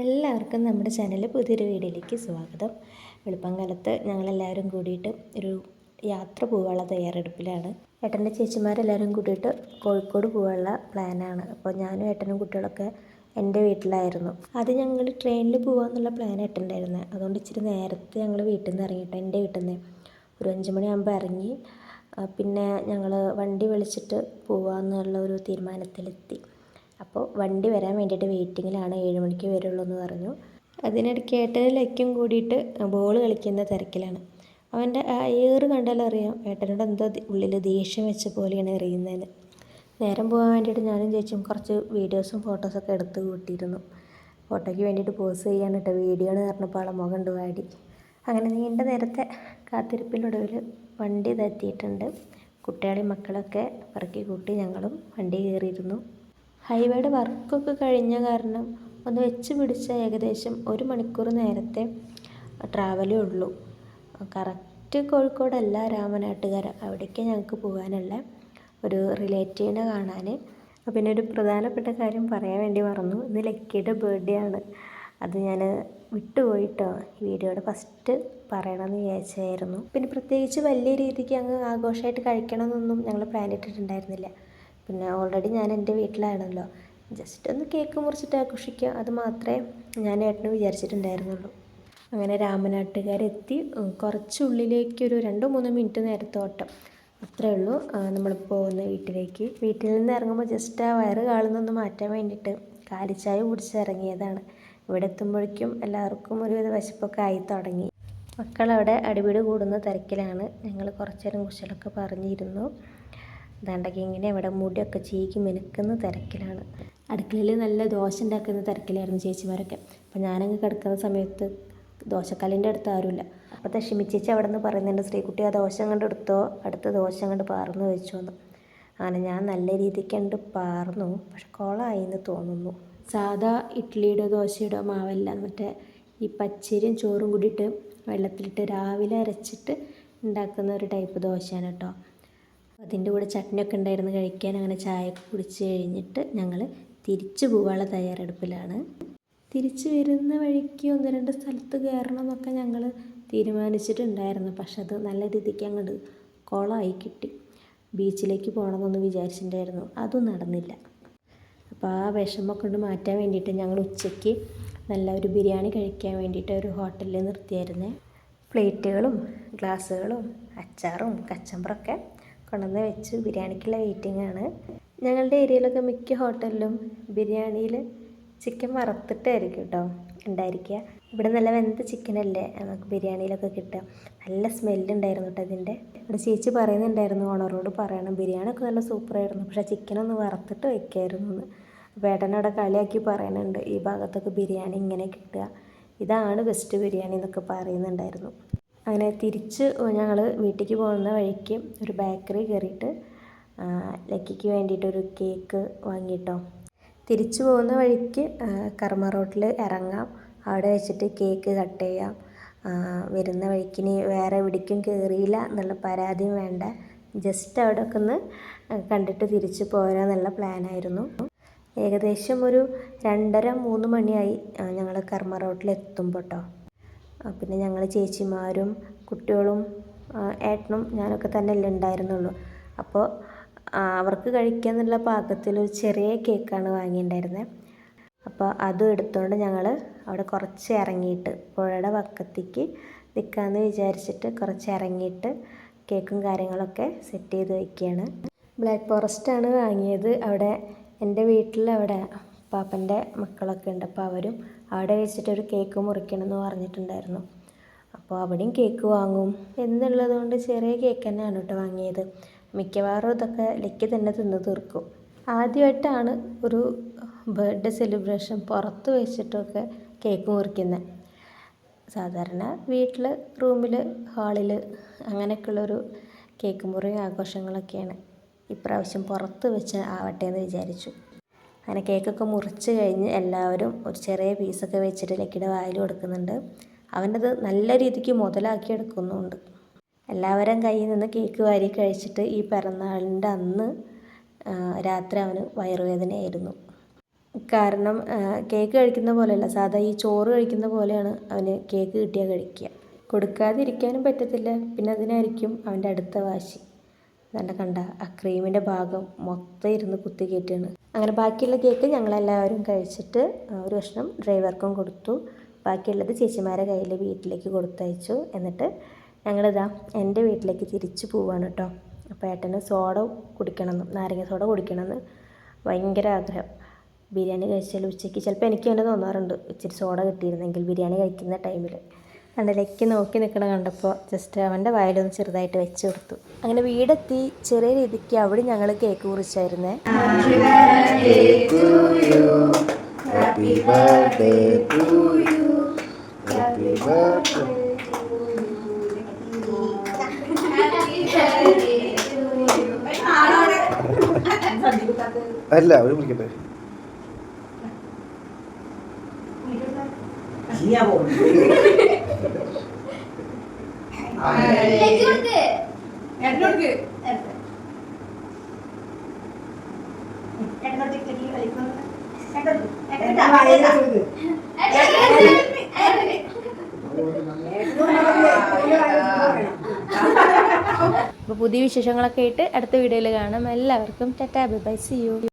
എല്ലാവർക്കും നമ്മുടെ ചാനലിൽ പുതിയൊരു വീഡിയോയിലേക്ക് സ്വാഗതം. വെളുപ്പംകാലത്ത് ഞങ്ങളെല്ലാവരും കൂടിയിട്ട് ഒരു യാത്ര പോകാനുള്ള തയ്യാറെടുപ്പിലാണ്. ഏട്ടൻ്റെ ചേച്ചിമാരെല്ലാവരും കൂടിയിട്ട് കോഴിക്കോട് പോകാനുള്ള പ്ലാനാണ്. അപ്പോൾ ഞാനും ഏട്ടനും കുട്ടികളൊക്കെ എൻ്റെ വീട്ടിലായിരുന്നു. അത് ഞങ്ങൾ ട്രെയിനിൽ പോകാമെന്നുള്ള പ്ലാൻ ഏട്ടനുണ്ടായിരുന്നത്. അതുകൊണ്ട് ഇച്ചിരി നേരത്തെ ഞങ്ങൾ വീട്ടിൽ നിന്ന് ഇറങ്ങിയിട്ട് എൻ്റെ വീട്ടിൽ നിന്ന് ഒരു 5 മണിയാകുമ്പോൾ ഇറങ്ങി. പിന്നെ ഞങ്ങൾ വണ്ടി വിളിച്ചിട്ട് പോകാമെന്നുള്ള ഒരു തീരുമാനത്തിലെത്തി. അപ്പോൾ വണ്ടി വരാൻ വേണ്ടിയിട്ട് വെയിറ്റിങ്ങിലാണ്, 7 മണിക്ക് വരുള്ളൂ എന്ന് പറഞ്ഞു. അതിനിടയ്ക്ക് ഏട്ടനും ലക്കും കൂടിയിട്ട് ബോൾ കളിക്കുന്ന തിരക്കിലാണ്. അവൻ്റെ ആ ഏറ് കണ്ടാലറിയാം ഏട്ടനോട് എന്തോ ഉള്ളിൽ ദേഷ്യം വെച്ച പോലെയാണ് എറിയുന്നതിന്. നേരം പോകാൻ വേണ്ടിയിട്ട് ഞാനും ചേച്ചിയും കുറച്ച് വീഡിയോസും ഫോട്ടോസൊക്കെ എടുത്ത് കൂട്ടിയിരുന്നു. ഫോട്ടോയ്ക്ക് വേണ്ടിയിട്ട് പോസ് ചെയ്യാൻ കേട്ടോ, വീഡിയോ എന്ന് പറഞ്ഞപ്പോൾ ആളെ മുഖം ഉണ്ട് വാടി. അങ്ങനെ നീണ്ട നേരത്തെ കാത്തിരിപ്പിനൊടുവിൽ വണ്ടി ഇതെത്തിയിട്ടുണ്ട്. കുട്ടികളെയും മക്കളൊക്കെ പറക്കി കൂട്ടി ഞങ്ങളും വണ്ടി കയറിയിരുന്നു. ഹൈവേയുടെ വർക്കൊക്കെ കഴിഞ്ഞ കാരണം ഒന്ന് വെച്ച് പിടിച്ച ഏകദേശം 1 മണിക്കൂർ നേരത്തെ ട്രാവലേ ഉള്ളൂ. കറക്റ്റ് കോഴിക്കോടല്ല, രാമനാട്ടുകര, അവിടേക്ക് ഞങ്ങൾക്ക് പോകാനുള്ള ഒരു റിലേറ്റീവിനെ കാണാൻ. പിന്നെ ഒരു പ്രധാനപ്പെട്ട കാര്യം പറയാൻ വേണ്ടി മറന്നു, ഇന്ന് ലക്കിയുടെ ബർത്ത്ഡേ ആണ്. അത് ഞാൻ വിട്ടുപോയിട്ടോ, വീഡിയോയുടെ ഫസ്റ്റ് പറയണമെന്ന് വിചാരിച്ചായിരുന്നു. പിന്നെ പ്രത്യേകിച്ച് വലിയ രീതിക്ക് അങ്ങ് ആഘോഷമായിട്ട് കഴിക്കണമെന്നൊന്നും ഞങ്ങൾ പ്ലാൻ ഇട്ടിട്ടുണ്ടായിരുന്നില്ല. പിന്നെ ഓൾറെഡി ഞാൻ എൻ്റെ വീട്ടിലാണല്ലോ, ജസ്റ്റ് ഒന്ന് കേക്ക് മുറിച്ചിട്ട് ആഘോഷിക്കുക, അത് മാത്രമേ ഞാൻ ഏട്ടന് വിചാരിച്ചിട്ടുണ്ടായിരുന്നുള്ളൂ. അങ്ങനെ രാമനാട്ടുകാരെത്തി. കുറച്ചുള്ളിലേക്കൊരു 2-3 മിനിറ്റ് നേരത്തെ ഓട്ടം, അത്രേ ഉള്ളൂ നമ്മൾ പോകുന്ന വീട്ടിലേക്ക്. വീട്ടിൽ നിന്ന് ഇറങ്ങുമ്പോൾ ജസ്റ്റ് ആ വയറ് കാളുന്നൊന്ന് മാറ്റാൻ വേണ്ടിയിട്ട് കാലിച്ചായ കുടിച്ച് ഇറങ്ങിയതാണ്. ഇവിടെ എത്തുമ്പോഴേക്കും എല്ലാവർക്കും ഒരുവിധ വിശപ്പൊക്കെ ആയി തുടങ്ങി. മക്കളവിടെ അടിപിടി കൂടുന്ന തിരക്കിലാണ്. ഞങ്ങൾ കുറച്ച് നേരം കുശലൊക്കെ പറഞ്ഞിരുന്നു. ദാണ്ടൊക്കെ ഇങ്ങനെ ഇവിടെ മുടിയൊക്കെ ചീകി മിനുക്കുന്ന തിരക്കിലാണ്. അടുക്കളയിൽ നല്ല ദോശ ഉണ്ടാക്കുന്ന തിരക്കിലായിരുന്നു ചേച്ചിമാരൊക്കെ. അപ്പോൾ ഞാനങ്ങ് കിടക്കുന്ന സമയത്ത് ദോശക്കല്ലിൻ്റെ അടുത്ത് ആരുമില്ല. അപ്പോൾ ദശമി ചേച്ചി അവിടെ നിന്ന് പറയുന്നുണ്ട്, ശ്രീകുട്ടി ആ ദോശ കണ്ട് എടുത്തോ, അടുത്ത ദോശ കണ്ട് പാർന്ന് വെച്ചോന്ന്. അങ്ങനെ ഞാൻ നല്ല രീതിക്ക് കണ്ട് പാർന്നു, പക്ഷെ കോളായി എന്ന് തോന്നുന്നു. സാധാ ഇഡ്ഡലിയുടെ ദോശയുടെ മാവല്ല, മറ്റേ ഈ പച്ചരിയും ചോറും കൂടിയിട്ട് വെള്ളത്തിലിട്ട് രാവിലെ അരച്ചിട്ട് ഉണ്ടാക്കുന്ന ഒരു ടൈപ്പ് ദോശയാണ് കേട്ടോ. അതിൻ്റെ കൂടെ ചട്നിയൊക്കെ ഉണ്ടായിരുന്നു കഴിക്കാൻ. അങ്ങനെ ചായയൊക്കെ കുടിച്ച് കഴിഞ്ഞിട്ട് ഞങ്ങൾ തിരിച്ചു പോകാനുള്ള തയ്യാറെടുപ്പിലാണ്. തിരിച്ചു വരുന്ന വഴിക്ക് 1-2 സ്ഥലത്ത് കയറണം എന്നൊക്കെ ഞങ്ങൾ തീരുമാനിച്ചിട്ടുണ്ടായിരുന്നു. പക്ഷെ അത് നല്ല രീതിക്ക് അങ്ങോട്ട് കോളമായി കിട്ടി. ബീച്ചിലേക്ക് പോകണമെന്നൊന്ന് വിചാരിച്ചിട്ടുണ്ടായിരുന്നു, അതും നടന്നില്ല. അപ്പോൾ ആ വിഷമമൊക്കെ കൊണ്ട് മാറ്റാൻ വേണ്ടിയിട്ട് ഞങ്ങൾ ഉച്ചയ്ക്ക് നല്ല ഒരു ബിരിയാണി കഴിക്കാൻ വേണ്ടിയിട്ട് ഒരു ഹോട്ടലിൽ നിർത്തിയായിരുന്നേ. പ്ലേറ്റുകളും ഗ്ലാസ്സുകളും അച്ചാറും കച്ചമ്പറൊക്കെ കൊണ്ടുവന്ന് വെച്ച് ബിരിയാണിക്കുള്ള വെയിറ്റിംഗ് ആണ്. ഞങ്ങളുടെ ഏരിയയിലൊക്കെ മിക്ക ഹോട്ടലിലും ബിരിയാണിയിൽ ചിക്കൻ വറുത്തിട്ടായിരിക്കും കേട്ടോ ഉണ്ടായിരിക്കുക. ഇവിടെ നല്ല വെന്ത ചിക്കനല്ലേ നമുക്ക് ബിരിയാണിയിലൊക്കെ കിട്ടുക. നല്ല സ്മെല്ലുണ്ടായിരുന്നു കേട്ടോ അതിൻ്റെ. ഇവിടെ ചേച്ചി പറയുന്നുണ്ടായിരുന്നു, ഓണറോട് പറയണം ബിരിയാണിയൊക്കെ നല്ല സൂപ്പറായിരുന്നു, പക്ഷേ ചിക്കനൊന്ന് വറുത്തിട്ട് വയ്ക്കായിരുന്നു എന്ന്. അപ്പോൾ ഏട്ടനവിടെ കളിയാക്കി പറയുന്നുണ്ട്, ഈ ഭാഗത്തൊക്കെ ബിരിയാണി ഇങ്ങനെ കിട്ടുക, ഇതാണ് ബെസ്റ്റ് ബിരിയാണി എന്നൊക്കെ പറയുന്നുണ്ടായിരുന്നു. അങ്ങനെ തിരിച്ച് ഞങ്ങൾ വീട്ടിലേക്ക് പോകുന്ന വഴിക്ക് ഒരു ബേക്കറി കയറിയിട്ട് ലക്കിക്ക് വേണ്ടിയിട്ടൊരു കേക്ക് വാങ്ങിയിട്ടോ. തിരിച്ചു പോകുന്ന വഴിക്ക് കർമ്മ റോട്ടിൽ ഇറങ്ങാം, അവിടെ വെച്ചിട്ട് കേക്ക് കട്ട് ചെയ്യാം. വരുന്ന വഴിക്കിനി വേറെ എവിടേക്കും കയറിയില്ല എന്നുള്ള പരാതിയും വേണ്ട, ജസ്റ്റ് അവിടെയൊക്കെ ഒന്ന് കണ്ടിട്ട് തിരിച്ച് പോരാന്നുള്ള പ്ലാനായിരുന്നു. ഏകദേശം ഒരു 2:30-3 മണിയായി ഞങ്ങൾ കർമ്മ റോട്ടിലെത്തുമ്പോൾ കേട്ടോ. പിന്നെ ഞങ്ങൾ ചേച്ചിമാരും കുട്ടികളും ഏട്ടനും ഞാനൊക്കെ തന്നെയല്ലേ ഉണ്ടായിരുന്നുള്ളൂ. അപ്പോൾ അവർക്ക് കഴിക്കാമെന്നുള്ള പാകത്തിൽ ഒരു ചെറിയ കേക്കാണ് വാങ്ങിയിട്ടുണ്ടായിരുന്നത്. അപ്പോൾ അതും എടുത്തുകൊണ്ട് ഞങ്ങൾ അവിടെ കുറച്ച് ഇറങ്ങിയിട്ട് പുഴയുടെ വക്കത്തേക്ക് നിൽക്കാമെന്ന് വിചാരിച്ചിട്ട് കുറച്ച് ഇറങ്ങിയിട്ട് കേക്കും കാര്യങ്ങളൊക്കെ സെറ്റ് ചെയ്ത് വയ്ക്കുകയാണ്. ബ്ലാക്ക് ഫോറസ്റ്റാണ് വാങ്ങിയത്. അവിടെ എൻ്റെ വീട്ടിലവിടെ പാപ്പൻ്റെ മക്കളൊക്കെ ഉണ്ട്, അപ്പോൾ അവരും അവിടെ വെച്ചിട്ടൊരു കേക്ക് മുറിക്കണമെന്ന് പറഞ്ഞിട്ടുണ്ടായിരുന്നു. അപ്പോൾ അവിടെയും കേക്ക് വാങ്ങും എന്നുള്ളത് കൊണ്ട് ചെറിയ കേക്ക് തന്നെയാണ് കേട്ടോ വാങ്ങിയത്. മിക്കവാറും ഇതൊക്കെ ലക്കി തന്നെ തിന്ന് തീർക്കും. ആദ്യമായിട്ടാണ് ഒരു ബർത്ത്ഡേ സെലിബ്രേഷൻ പുറത്ത് വെച്ചിട്ടൊക്കെ കേക്ക് മുറിക്കുന്നത്. സാധാരണ വീട്ടിൽ, റൂമിൽ, ഹാളിൽ അങ്ങനെയൊക്കെയുള്ളൊരു കേക്ക് മുറി ആഘോഷങ്ങളൊക്കെയാണ്. ഇപ്രാവശ്യം പുറത്ത് വെച്ച് ആവട്ടെ എന്ന് വിചാരിച്ചു. അങ്ങനെ കേക്കൊക്കെ മുറിച്ച് കഴിഞ്ഞ് എല്ലാവരും ഒരു ചെറിയ പീസൊക്കെ വെച്ചിട്ട് ലക്കിയുടെ വായിൽ കൊടുക്കുന്നുണ്ട്. അവനത് നല്ല രീതിക്ക് മുതലാക്കി എടുക്കുന്നുണ്ട്. എല്ലാവരും കയ്യിൽ നിന്ന് കേക്ക് വാരി കഴിച്ചിട്ട് ഈ പിറന്നാളിൻ്റെ അന്ന് രാത്രി അവന് വയറുവേദനയായിരുന്നു. കാരണം കേക്ക് കഴിക്കുന്ന പോലെയല്ല, സാധാ ഈ ചോറ് കഴിക്കുന്ന പോലെയാണ് അവന് കേക്ക് കിട്ടിയാൽ കഴിക്കുക. കൊടുക്കാതിരിക്കാനും പറ്റത്തില്ല. പിന്നെ അതിനായിരിക്കും അവൻ്റെ അടുത്ത വാശി. നല്ല കണ്ട ആ ക്രീമിൻ്റെ ഭാഗം മൊത്തം ഇരുന്ന് കുത്തി കയറ്റുകയാണ്. അങ്ങനെ ബാക്കിയുള്ള കേക്ക് ഞങ്ങളെല്ലാവരും കഴിച്ചിട്ട് ഒരു കഷ്ണം ഡ്രൈവർക്കും കൊടുത്തു. ബാക്കിയുള്ളത് ചേച്ചിമാരെ കയ്യിൽ വീട്ടിലേക്ക് കൊടുത്തയച്ചു. എന്നിട്ട് ഞങ്ങളിതാ എൻ്റെ വീട്ടിലേക്ക് തിരിച്ചു പോവുകയാണ് കേട്ടോ. അപ്പോൾ ഏട്ടന് സോഡ കുടിക്കണമെന്ന്, നാരങ്ങ സോഡ കുടിക്കണമെന്ന് ഭയങ്കര ആഗ്രഹം. ബിരിയാണി കഴിച്ചാൽ ഉച്ചയ്ക്ക് ചിലപ്പോൾ എനിക്ക് തന്നെ തോന്നാറുണ്ട് ഇച്ചിരി സോഡ കിട്ടിയിരുന്നെങ്കിൽ ബിരിയാണി കഴിക്കുന്ന ടൈമിൽ. കണ്ടിലേക്ക് നോക്കി നിൽക്കണ കണ്ടപ്പോൾ ജസ്റ്റ് അവൻ്റെ വായിലൊന്ന് ചെറുതായിട്ട് വെച്ച് കൊടുത്തു. അങ്ങനെ വീടെത്തി ചെറിയ രീതിക്ക് അവിടെ ഞങ്ങൾ കേക്ക് കുറിച്ചായിരുന്നേ. അല്ല അവര് വിളിക്കട്ടെ. അപ്പോൾ പുതിയ വിശേഷങ്ങളൊക്കെ ആയിട്ട് അടുത്ത വീഡിയോയിൽ കാണാം. എല്ലാവർക്കും tata bye bye, see U.